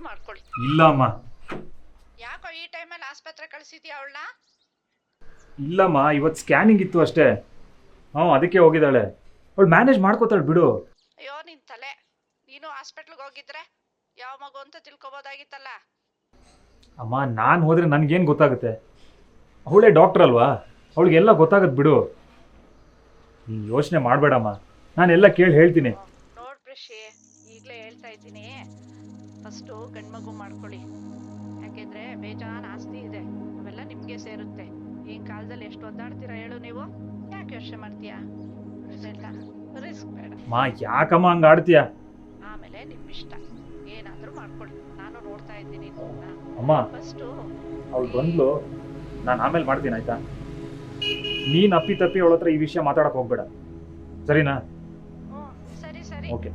ಮಾಡ್ಕೊಳ್ಳಿ. ಇಲ್ಲ ಅಮ್ಮ. ಯಾಕೋ ಈ ಟೈಮಲ್ಲಿ ಆಸ್ಪತ್ರೆ ಕಳಿಸಿದ್ಯಾ ಅವಳನ್ನ? ಇಲ್ಲಮ್ಮ, ಇವತ್ತು ಸ್ಕ್ಯಾನಿಂಗ್ ಇತ್ತು ಅಷ್ಟೇ. ಅದಕ್ಕೆ ಹೋಗಿದ್ದಾಳೆ. ಅವಳು ಮ್ಯಾನೇಜ್ ಮಾಡ್ಕೋತಾಳೆ ಬಿಡು. ಅಯ್ಯೋ ನಿನ್ ತಲೆ, ನೀನು ಹಾಸ್ಪಿಟ್ಲ್ಗೆ ಹೋಗಿದ್ರೆ ಯಾವ ಮಗು ಅಂತ ತಿಳ್ಕೊಬೋದಾಗಿತ್ತಲ್ಲ. ಅಮ್ಮ, ನಾನು ಹೋದ್ರೆ ನನಗೇನು ಗೊತ್ತಾಗುತ್ತೆ? ಅವಳೇ ಡಾಕ್ಟರ್ ಅಲ್ವಾ, ಅವಳಿಗೆಲ್ಲ ಗೊತ್ತಾಗತ್ತೆ ಬಿಡು. ನೀನು ಯೋಚನೆ ಮಾಡಬೇಡಮ್ಮ, ನಾನೆಲ್ಲ ಕೇಳಿ ಹೇಳ್ತೀನಿ. ನೋಡ್ ಪ್ರೇಷಿ, ಈಗಲೇ ಹೇಳ್ತಾ ಇದ್ದೀನಿ, ಫಸ್ಟು ಗಂಡ್ಮಗು ಮಾಡ್ಕೊಳ್ಳಿ. ಯಾಕೆಂದ್ರೆ ಬೇಜಾನ್ ಆಸ್ತಿ ಇದೆ, ಅವೆಲ್ಲ ನಿಮ್ಗೆ ಸೇರುತ್ತೆ. ಈ ಕಾಲದಲ್ಲಿ ಎಷ್ಟು ಒದ್ದಾಡ್ತೀರಾ ಹೇಳು ನೀವು? ಯಾಕೆ ಯೋಚನೆ ಮಾಡ್ತೀಯಾ? ರಿಸ್ಕ್ ಬೇಡ. ಮಾ, ಯಾಕಮ್ಮ ಹಂಗೆ ಆಡ್ತೀಯ? ಆಮೇಲೆ ನಿಮ್ ಇಷ್ಟ, ಏನಾದ್ರೂ ಮಾಡ್ಕೊಳ್ಳಿ, ನಾನು ನೋಡ್ತಾ ಇದ್ದೀನಿ. ಅಮ್ಮ, ಫಸ್ಟು ಅವಳು ಬಂದ್ಲು, ನಾನು ಆಮೇಲೆ ಮಾಡ್ತೀನಿ ಆಯ್ತಾ? ನೀನು ಅಪ್ಪಿ ತಪ್ಪಿ ಅವಳ ಹತ್ರ ಈ ವಿಷಯ ಮಾತಾಡಕ್ಕೆ ಹೋಗ್ಬೇಡ, ಸರಿನಾ? ಸರಿ ಸರಿ ಓಕೆ.